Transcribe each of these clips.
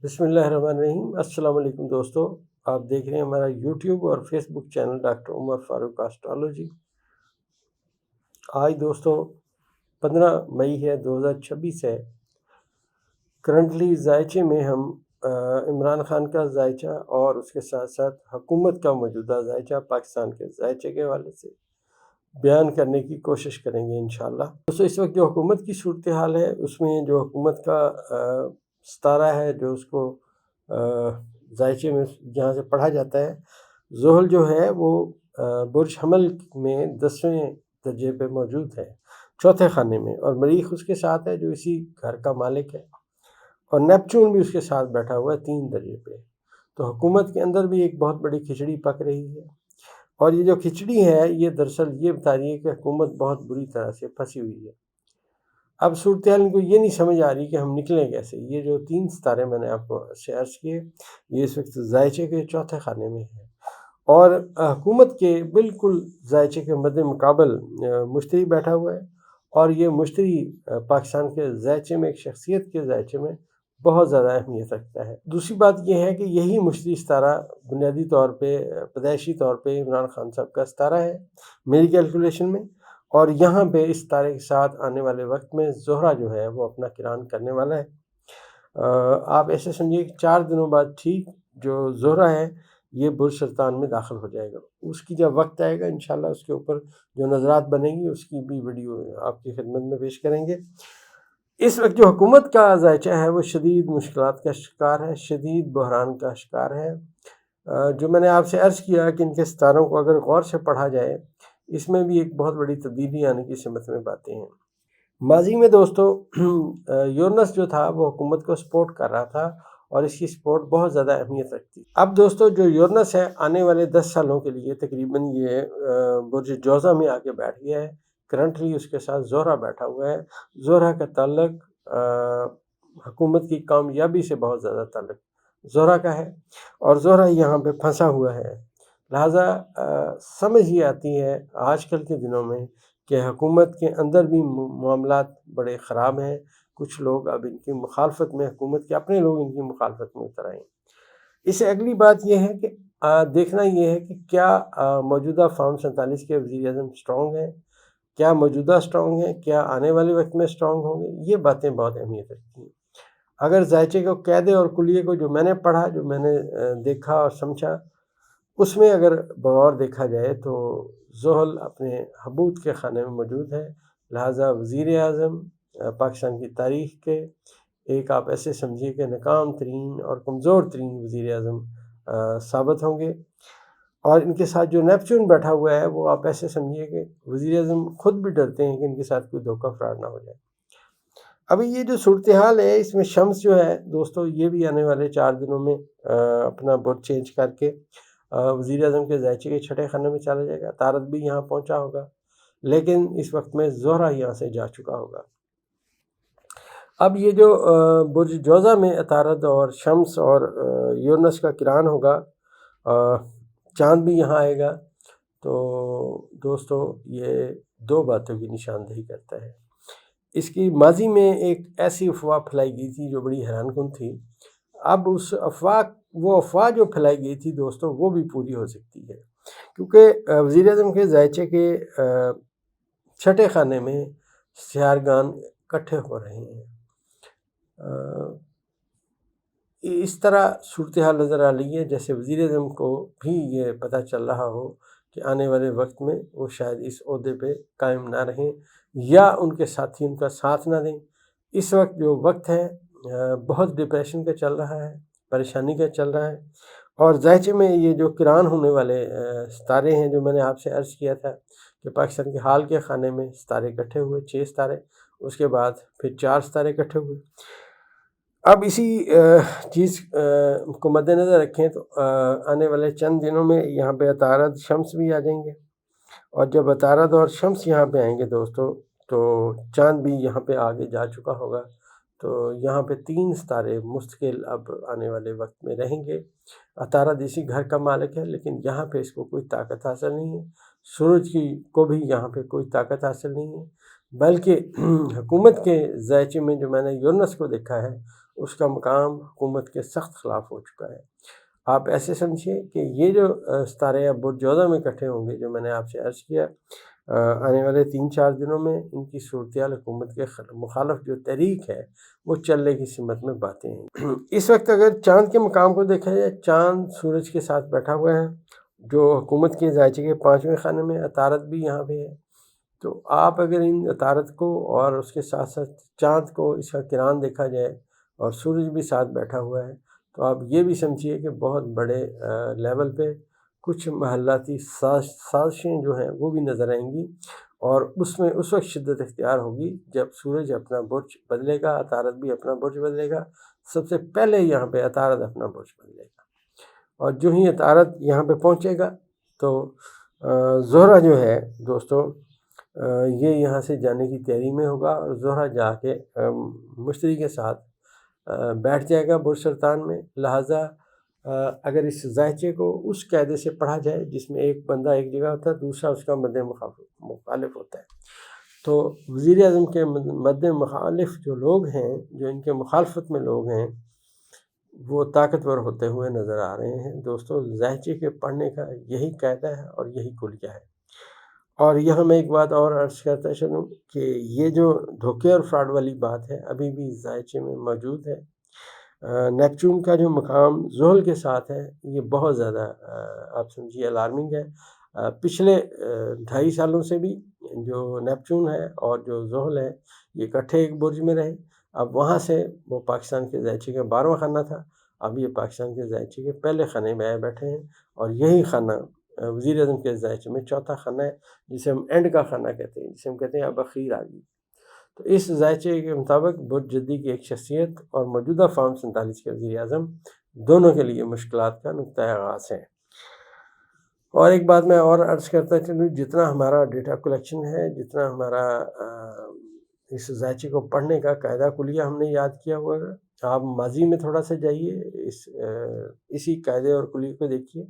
بسم اللہ الرحمن الرحیم۔ السلام علیکم دوستو، آپ دیکھ رہے ہیں ہمارا یوٹیوب اور فیس بک چینل ڈاکٹر عمر فاروق اسٹرالوجی۔ آج دوستو 15 مئی ہے 2026 ہے۔ کرنٹلی ذائچے میں ہم عمران خان کا ذائچہ اور اس کے ساتھ ساتھ حکومت کا موجودہ ذائچہ پاکستان کے ذائچے کے حوالے سے بیان کرنے کی کوشش کریں گے انشاءاللہ۔ دوستو اس وقت جو حکومت کی صورتحال ہے اس میں جو حکومت کا ستارہ ہے جو اس کو ذائچے میں جہاں سے پڑھا جاتا ہے، زحل جو ہے وہ برج حمل میں 10ویں درجے پہ موجود ہے، چوتھے خانے میں، اور مریخ اس کے ساتھ ہے جو اسی گھر کا مالک ہے، اور نیپچون بھی اس کے ساتھ بیٹھا ہوا ہے 3 درجے پہ۔ تو حکومت کے اندر بھی ایک بہت بڑی کھچڑی پک رہی ہے، اور یہ جو کھچڑی ہے یہ دراصل یہ بتا رہی ہے کہ حکومت بہت بری طرح سے پھنسی ہوئی ہے۔ اب صورتحال ان کو یہ نہیں سمجھ آ رہی کہ ہم نکلیں کیسے۔ یہ جو 3 ستارے میں نے آپ کو سے عرض کیے، یہ اس وقت ذائچے کے چوتھے خانے میں ہے، اور حکومت کے بالکل ذائچے کے مد مقابل مشتری بیٹھا ہوا ہے، اور یہ مشتری پاکستان کے ذائچے میں ایک شخصیت کے ذائچے میں بہت زیادہ اہمیت رکھتا ہے۔ دوسری بات یہ ہے کہ یہی مشتری ستارہ بنیادی طور پہ پیدائشی طور پہ عمران خان صاحب کا ستارہ ہے میری کیلکولیشن میں، اور یہاں پہ اس ستارے کے ساتھ آنے والے وقت میں زہرہ جو ہے وہ اپنا قران کرنے والا ہے۔ آپ ایسے سمجھیے کہ 4 دنوں بعد ٹھیک جو زہرہ ہے یہ برج سرطان میں داخل ہو جائے گا۔ اس کی جب وقت آئے گا انشاءاللہ اس کے اوپر جو نظرات بنے گی اس کی بھی ویڈیو آپ کی خدمت میں پیش کریں گے۔ اس وقت جو حکومت کا ذائچہ ہے وہ شدید مشکلات کا شکار ہے، شدید بحران کا شکار ہے۔ جو میں نے آپ سے عرض کیا کہ ان کے ستاروں کو اگر غور سے پڑھا جائے اس میں بھی ایک بہت بڑی تبدیلی آنے کی سمت میں باتیں ہیں۔ ماضی میں دوستو یورنس جو تھا وہ حکومت کو سپورٹ کر رہا تھا، اور اس کی سپورٹ بہت زیادہ اہمیت رکھتی۔ اب دوستو جو یورنس ہے آنے والے 10 سالوں کے لیے تقریباً یہ برج جوزہ میں آ کے بیٹھ گیا ہے۔ کرنٹلی اس کے ساتھ زہرہ بیٹھا ہوا ہے۔ زہرہ کا تعلق حکومت کی کامیابی سے بہت زیادہ تعلق زہرہ کا ہے، اور زہرہ یہاں پہ پھنسا ہوا ہے۔ لہٰذا سمجھ یہ آتی ہے آج کل کے دنوں میں کہ حکومت کے اندر بھی معاملات بڑے خراب ہیں۔ کچھ لوگ اب ان کی مخالفت میں، حکومت کے اپنے لوگ ان کی مخالفت میں اتر آئے ہیں۔ اس سے اگلی بات یہ ہے کہ دیکھنا یہ ہے کہ کیا موجودہ فارم 47 کے وزیر اعظم سٹرونگ ہیں، کیا موجودہ سٹرونگ ہیں، کیا آنے والے وقت میں سٹرونگ ہوں گے۔ یہ باتیں بہت اہمیت رکھتی ہیں۔ اگر ذائچے کو قاعدے اور کلیے کو جو میں نے پڑھا، جو میں نے دیکھا اور سمجھا، اس میں اگر بغور دیکھا جائے تو زحل اپنے حبوط کے خانے میں موجود ہے۔ لہٰذا وزیر اعظم پاکستان کی تاریخ کے ایک آپ ایسے سمجھیے کہ ناکام ترین اور کمزور ترین وزیر اعظم ثابت ہوں گے، اور ان کے ساتھ جو نیپچون بیٹھا ہوا ہے وہ آپ ایسے سمجھیے کہ وزیر اعظم خود بھی ڈرتے ہیں کہ ان کے ساتھ کوئی دھوکہ فراڈ نہ ہو جائے۔ ابھی یہ جو صورتحال ہے اس میں شمس جو ہے دوستو یہ بھی آنے والے 4 دنوں میں اپنا برج چینج کر کے وزیر اعظم کے ذائچے کے چھٹے خانے میں چلا جائے گا۔ عطارد بھی یہاں پہنچا ہوگا، لیکن اس وقت میں زہرہ یہاں سے جا چکا ہوگا۔ اب یہ جو برج جوزہ میں عطارد اور شمس اور یورنس کا قران ہوگا، چاند بھی یہاں آئے گا، تو دوستو یہ 2 باتوں کی نشاندہی کرتا ہے۔ اس کی ماضی میں ایک ایسی افواہ پھیلائی گئی تھی جو بڑی حیران کن تھی۔ اب وہ افواہ جو پھیلائی گئی تھی دوستو وہ بھی پوری ہو سکتی ہے، کیونکہ وزیر اعظم کے ذائچے کے چھٹے خانے میں سیارگان اکٹھے ہو رہے ہیں۔ اس طرح صورتحال نظر آ رہی ہے جیسے وزیر اعظم کو بھی یہ پتہ چل رہا ہو کہ آنے والے وقت میں وہ شاید اس عہدے پہ قائم نہ رہیں، یا ان کے ساتھی ان کا ساتھ نہ دیں۔ اس وقت جو وقت ہے بہت ڈپریشن کا چل رہا ہے، پریشانی کا چل رہا ہے، اور ذائچے میں یہ جو قران ہونے والے ستارے ہیں جو میں نے آپ سے عرض کیا تھا کہ پاکستان کے حال کے خانے میں ستارے اکٹھے ہوئے، 6 ستارے، اس کے بعد پھر 4 ستارے اکٹھے ہوئے۔ اب اسی چیز کو مد نظر رکھیں تو آنے والے چند دنوں میں یہاں پہ عطارد شمس بھی آ جائیں گے، اور جب عطارد اور شمس یہاں پہ آئیں گے دوستو تو چاند بھی یہاں پہ آگے جا چکا ہوگا، تو یہاں پہ 3 ستارے مستقل اب آنے والے وقت میں رہیں گے۔ عطارد اسی گھر کا مالک ہے لیکن یہاں پہ اس کو کوئی طاقت حاصل نہیں ہے، سورج کی کو بھی یہاں پہ کوئی طاقت حاصل نہیں ہے، بلکہ حکومت کے ذائچے میں جو میں نے یورنس کو دیکھا ہے اس کا مقام حکومت کے سخت خلاف ہو چکا ہے۔ آپ ایسے سمجھیے کہ یہ جو ستارے یا برج جوزہ میں اکٹھے ہوں گے، جو میں نے آپ سے عرض کیا، آنے والے 3-4 دنوں میں ان کی صورتحال حکومت کے مخالف جو تحریک ہے وہ چلنے کی سمت میں باتیں ہیں۔ اس وقت اگر چاند کے مقام کو دیکھا جائے، چاند سورج کے ساتھ بیٹھا ہوا ہے، جو حکومت کے زائچے کے 5ویں خانے میں، عطارد بھی یہاں پہ ہے۔ تو آپ اگر ان عطارد کو اور اس کے ساتھ ساتھ چاند کو، اس کا کران دیکھا جائے اور سورج بھی ساتھ بیٹھا ہوا ہے، تو آپ یہ بھی سمجھیے کہ بہت بڑے لیول پہ کچھ محلاتی سازشیں جو ہیں وہ بھی نظر آئیں گی، اور اس میں اس وقت شدت اختیار ہوگی جب سورج اپنا برج بدلے گا، عطارد بھی اپنا برج بدلے گا۔ سب سے پہلے یہاں پہ عطارد اپنا برج بدلے گا، اور جو ہی عطارد یہاں پہ پہنچے گا تو زہرہ جو ہے دوستو، یہ یہاں سے جانے کی تیاری میں ہوگا، اور زہرہ جا کے مشتری کے ساتھ بیٹھ جائے گا برج سرطان میں۔ لہٰذا اگر اس زائچے کو اس قاعدے سے پڑھا جائے جس میں ایک بندہ ایک جگہ ہوتا ہے، دوسرا اس کا مد مخالف ہوتا ہے، تو وزیر اعظم کے مد مخالف جو لوگ ہیں، جو ان کے مخالفت میں لوگ ہیں، وہ طاقتور ہوتے ہوئے نظر آ رہے ہیں۔ دوستو، زائچے کے پڑھنے کا یہی قاعدہ ہے اور یہی کلیہ ہے۔ اور یہاں میں ایک بات اور عرض کرتا چلوں کہ یہ جو دھوکے اور فراڈ والی بات ہے ابھی بھی زائچے میں موجود ہے۔ نیپچون کا جو مقام زحل کے ساتھ ہے، یہ بہت زیادہ آپ سمجھیے الارمنگ ہے۔ پچھلے 2.5 سالوں سے بھی جو نیپچون ہے اور جو زحل ہے، یہ اکٹھے ایک برج میں رہے۔ اب وہاں سے وہ پاکستان کے زائچے کا 12واں خانہ تھا، اب یہ پاکستان کے زائچے کے پہلے خانے میں آئے بیٹھے ہیں، اور یہی خانہ وزیر اعظم کے زائچے میں 4تھا خانہ ہے، جسے ہم اینڈ کا خانہ کہتے ہیں، جسے ہم کہتے ہیں اب اخیر آ گئی۔ تو اس زائچے کے مطابق برج جدی کی ایک شخصیت اور موجودہ فارم 47 کے وزیر اعظم دونوں کے لیے مشکلات کا نقطۂ آغاز ہے۔ اور ایک بات میں اور عرض کرتا چلوں، جتنا ہمارا ڈیٹا کلیکشن ہے، جتنا ہمارا اس زائچے کو پڑھنے کا قاعدہ کلیہ ہم نے یاد کیا ہوا ہے، آپ ماضی میں تھوڑا سا جائیے، اسی قاعدے اور کلیہ کو دیکھیے،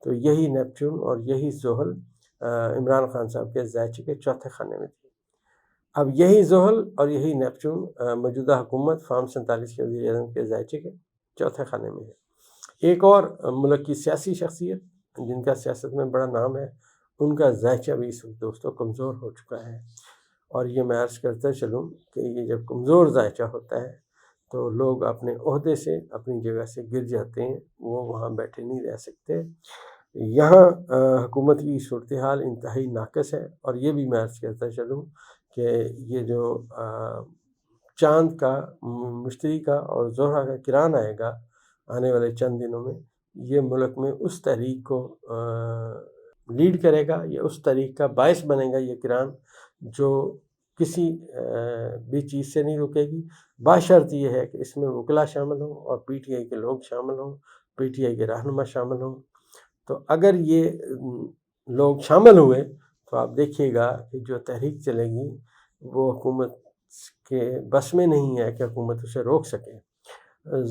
تو یہی نیپچون اور یہی زحل عمران خان صاحب کے زائچے کے 4تھے خانے میں تھے۔ اب یہی زحل اور یہی نیپچون موجودہ حکومت فارم 47 کے وزیر اعظم کے زائچے کے 4تھے خانے میں ہے۔ ایک اور ملک کی سیاسی شخصیت جن کا سیاست میں بڑا نام ہے، ان کا زائچہ بھی اس وقت دوستوں کمزور ہو چکا ہے، اور یہ میں عرض کرتا چلوں کہ یہ جب کمزور زائچہ ہوتا ہے تو لوگ اپنے عہدے سے، اپنی جگہ سے گر جاتے ہیں، وہ وہاں بیٹھے نہیں رہ سکتے۔ یہاں حکومت کی صورتحال انتہائی ناقص ہے، اور یہ بھی میں عرض کرتا چلوں کہ یہ جو چاند کا، مشتری کا اور زہرہ کا کران آئے گا آنے والے چند دنوں میں، یہ ملک میں اس تحریک کو لیڈ کرے گا، یا اس تحریک کا باعث بنے گا یہ کران، جو کسی بھی چیز سے نہیں رکے گی۔ باشرط یہ ہے کہ اس میں وکلا شامل ہوں اور پی ٹی آئی کے لوگ شامل ہوں، پی ٹی آئی کے رہنما شامل ہوں۔ تو اگر یہ لوگ شامل ہوئے تو آپ دیکھیے گا کہ جو تحریک چلے گی وہ حکومت کے بس میں نہیں ہے کہ حکومت اسے روک سکے۔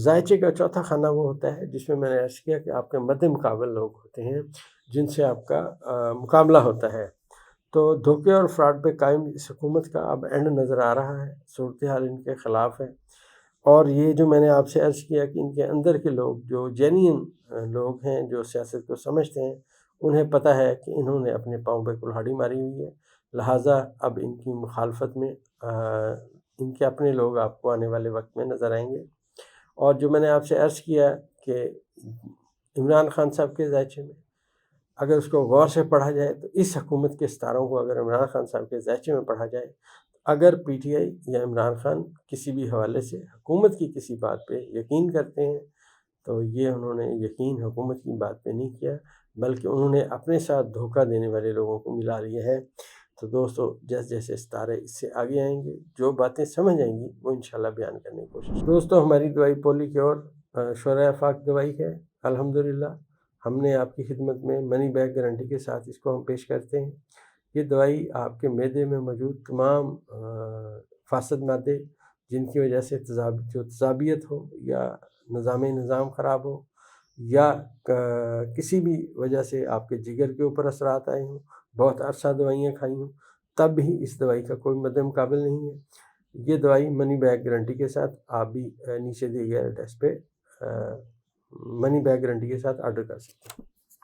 زائچے کا 4تھا خانہ وہ ہوتا ہے جس میں میں نے عرض کیا کہ آپ کے مد مقابل لوگ ہوتے ہیں جن سے آپ کا مقابلہ ہوتا ہے۔ تو دھوکے اور فراڈ پہ قائم اس حکومت کا اب اینڈ نظر آ رہا ہے، صورتحال ان کے خلاف ہے، اور یہ جو میں نے آپ سے عرض کیا کہ ان کے اندر کے لوگ جو جینین لوگ ہیں، جو سیاست کو سمجھتے ہیں، انہیں پتہ ہے کہ انہوں نے اپنے پاؤں پہ کلہاڑی ماری ہوئی ہے، لہٰذا اب ان کی مخالفت میں ان کے اپنے لوگ آپ کو آنے والے وقت میں نظر آئیں گے۔ اور جو میں نے آپ سے عرض کیا کہ عمران خان صاحب کے زائچے میں اگر اس کو غور سے پڑھا جائے تو اس حکومت کے ستاروں کو اگر عمران خان صاحب کے زائچے میں پڑھا جائے، اگر پی ٹی آئی یا عمران خان کسی بھی حوالے سے حکومت کی کسی بات پہ یقین کرتے ہیں تو یہ انہوں نے یقین حکومت کی بات پہ نہیں کیا، بلکہ انہوں نے اپنے ساتھ دھوکہ دینے والے لوگوں کو ملا لیا ہے۔ تو دوستو، جیسے جیسے ستارے اس سے آگے آئیں گے، جو باتیں سمجھ آئیں گی وہ انشاءاللہ بیان کرنے کی کوشش۔ دوستو، ہماری دوائی پولی کی اور شورائے آفاق دوائی ہے، الحمدللہ ہم نے آپ کی خدمت میں منی بیک گارنٹی کے ساتھ اس کو ہم پیش کرتے ہیں۔ یہ دوائی آپ کے معدے میں موجود تمام فاسد مادے جن کی وجہ سے جو تذابیت ہو، یا نظام خراب ہو، یا کسی بھی وجہ سے آپ کے جگر کے اوپر اثرات آئے ہوں، بہت عرصہ دوائیاں کھائی ہوں، تب بھی اس دوائی کا کوئی مد مقابل نہیں ہے۔ یہ دوائی منی بیک گارنٹی کے ساتھ آپ بھی نیچے دیے گئے ایڈریس پہ منی بیک گارنٹی کے ساتھ آرڈر کر سکتے ہیں.